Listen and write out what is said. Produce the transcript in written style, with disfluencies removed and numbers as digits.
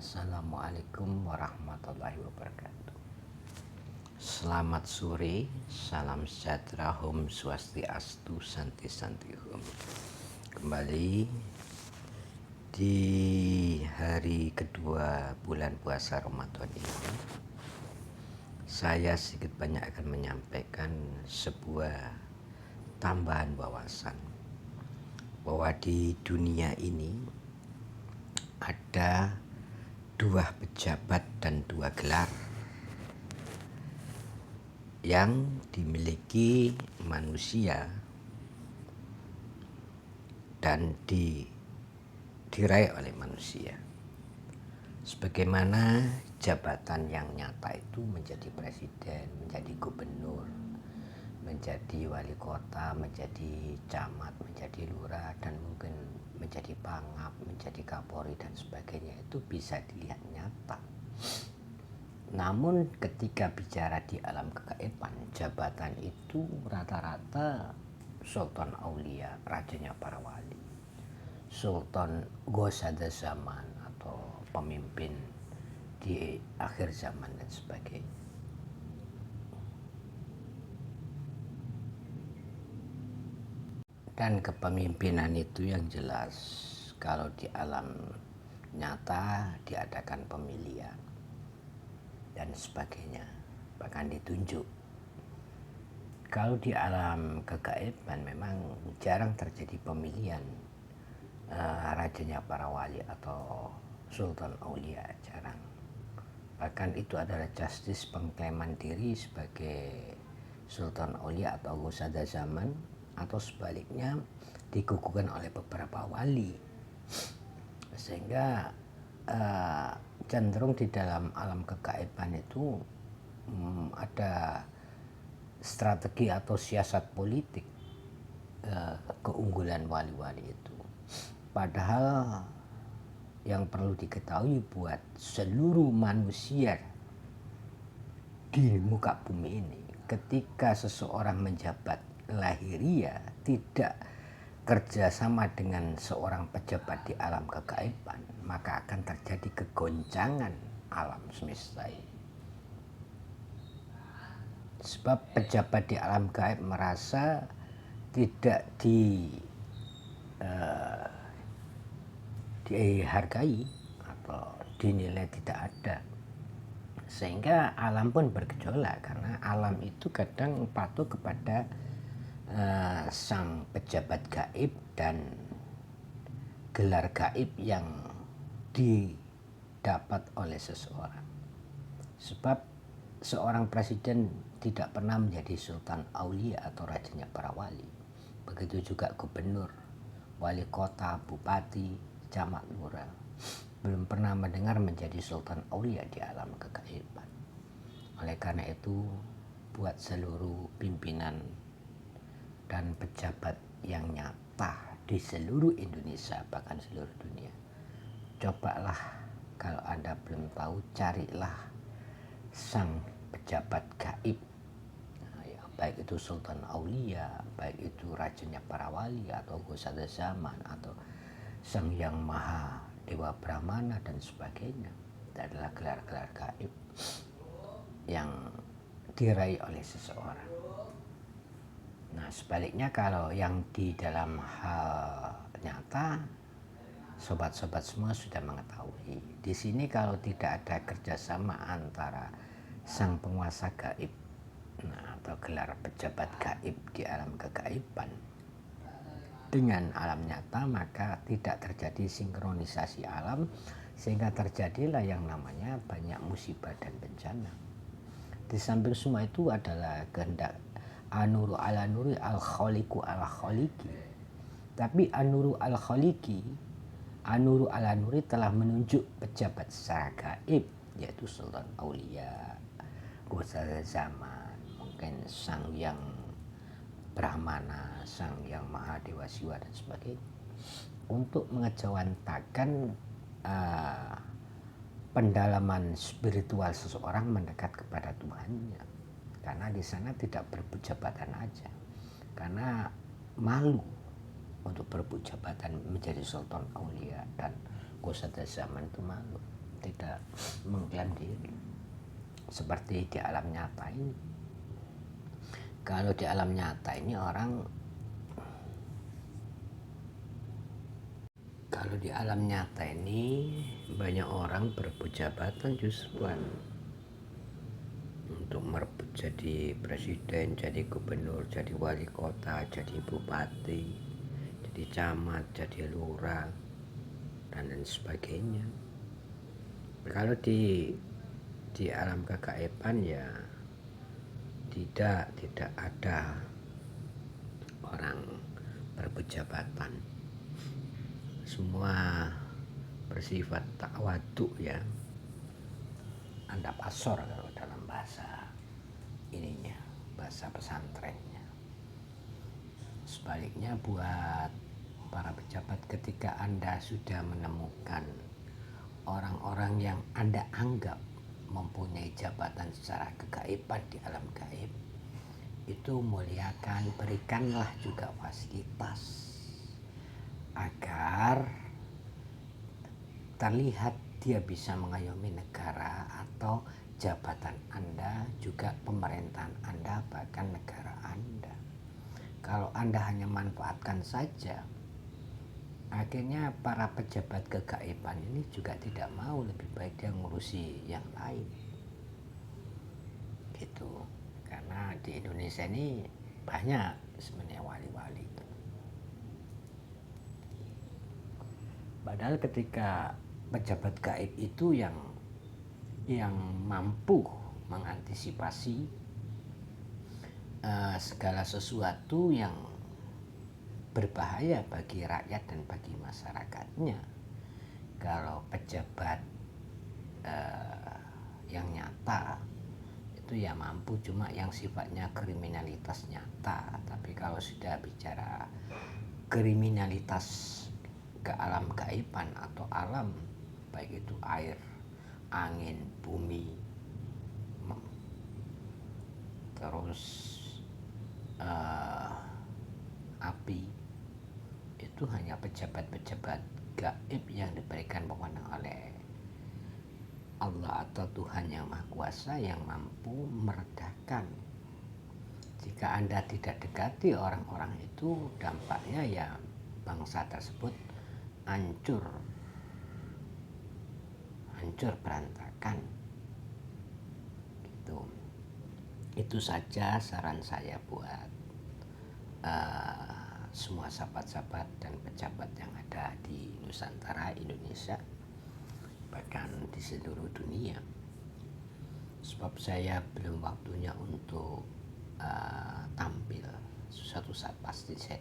Assalamualaikum warahmatullahi wabarakatuh. Selamat sore, salam sejahtera, Om Swastiastu, Santi Santi Om. Kembali di hari kedua bulan puasa Ramadan ini, saya sedikit banyak akan menyampaikan sebuah tambahan wawasan bahwa di dunia ini ada dua pejabat dan dua gelar yang dimiliki manusia dan diraih oleh manusia. Sebagaimana jabatan yang nyata itu menjadi presiden, menjadi gubernur, menjadi wali kota, menjadi camat, menjadi lurah, dan mungkin menjadi pangap, menjadi kapolri dan sebagainya, itu bisa dilihat nyata. Namun ketika bicara di alam kegaiban, jabatan itu rata-rata sultan aulia, rajanya para wali, sultan gosada zaman atau pemimpin di akhir zaman dan sebagainya. Dan kepemimpinan itu yang jelas kalau di alam nyata diadakan pemilihan dan sebagainya, bahkan ditunjuk. Kalau di alam kegaiban memang jarang terjadi pemilihan rajanya para wali atau sultan aulia, jarang. Bahkan itu adalah justice pengklaiman diri sebagai sultan aulia atau gosada zaman, atau sebaliknya dikukuhkan oleh beberapa wali, sehingga cenderung di dalam alam kegaiban itu ada strategi atau siasat politik keunggulan wali-wali itu. Padahal yang perlu diketahui buat seluruh manusia di muka bumi ini, ketika seseorang menjabat lahiriah tidak kerjasama dengan seorang pejabat di alam kegaiban, maka akan terjadi kegoncangan alam semesta ini. Sebab pejabat di alam gaib merasa tidak dihargai atau dinilai tidak ada, sehingga alam pun bergejolak karena alam itu kadang patuh kepada sang pejabat gaib dan gelar gaib yang didapat oleh seseorang. Sebab seorang presiden tidak pernah menjadi sultan aulia atau rajanya para wali. Begitu juga gubernur, wali kota, bupati, camat, lurah belum pernah mendengar menjadi sultan aulia di alam kegaiban. Oleh karena itu, buat seluruh pimpinan dan pejabat yang nyata di seluruh Indonesia, bahkan seluruh dunia, cobalah kalau Anda belum tahu, carilah sang pejabat gaib, baik itu sultan aulia, baik itu rajanya para wali atau gosada zaman atau sang yang maha dewa brahmana dan sebagainya. Itu adalah gelar-gelar gaib yang diraih oleh seseorang. Nah, sebaliknya kalau yang di dalam hal nyata, sobat-sobat semua sudah mengetahui. Di sini kalau tidak ada kerjasama antara sang penguasa gaib, atau gelar pejabat gaib di alam kegaiban dengan alam nyata, maka tidak terjadi sinkronisasi alam, sehingga terjadilah yang namanya banyak musibah dan bencana. Di samping semua itu adalah kehendak anuru ala nuri al khaliqu ala khaliki. Tapi anuru al khaliki, anuru ala nuri telah menunjuk pejabat secara gaib, yaitu sultan aulia, gosada zaman, mungkin sang yang brahmana, sang yang maha dewa siwa dan sebagainya, untuk mengejawantakan pendalaman spiritual seseorang mendekat kepada Tuhannya. Karena di sana tidak berebut jabatan aja, karena malu untuk berebut jabatan menjadi sultan aulia dan gosada zaman, itu malu. tidak mengklaim diri seperti di alam nyata ini. Kalau di alam nyata ini banyak orang berebut jabatan justru untuk merebut jadi presiden, jadi gubernur, jadi wali kota, jadi bupati, jadi camat, jadi lurah, dan lain sebagainya. Kalau di alam kegaiban ya tidak ada orang berebut jabatan. Semua bersifat tawaduk ya, andap asor kalau dalam bahasa ininya, bahasa pesantrennya. Sebaliknya buat para pejabat, ketika Anda sudah menemukan orang-orang yang Anda anggap mempunyai jabatan secara kegaiban di alam gaib, itu muliakan, berikanlah juga fasilitas agar terlihat dia bisa mengayomi negara atau jabatan Anda, juga pemerintahan Anda, bahkan negara Anda. Kalau Anda hanya manfaatkan saja, akhirnya para pejabat kegaiban ini juga tidak mau, lebih baik dia ngurusi yang lain gitu. Karena di Indonesia ini banyak sebenarnya wali-wali itu. Padahal ketika pejabat gaib itu yang mampu mengantisipasi segala sesuatu yang berbahaya bagi rakyat dan bagi masyarakatnya. Kalau pejabat yang nyata itu ya mampu cuma yang sifatnya kriminalitas nyata. Tapi kalau sudah bicara kriminalitas ke alam gaiban atau alam, baik itu air, angin, bumi, terus api, itu hanya pejabat-pejabat gaib yang diberikan wewenang oleh Allah atau Tuhan yang Maha Kuasa yang mampu meredakan. Jika Anda tidak dekati orang-orang itu, dampaknya ya bangsa tersebut hancur berantakan gitu. Itu saja saran saya buat semua sahabat-sahabat dan pejabat yang ada di Nusantara, Indonesia, bahkan di seluruh dunia. Sebab saya belum waktunya untuk tampil, suatu saat pasti saya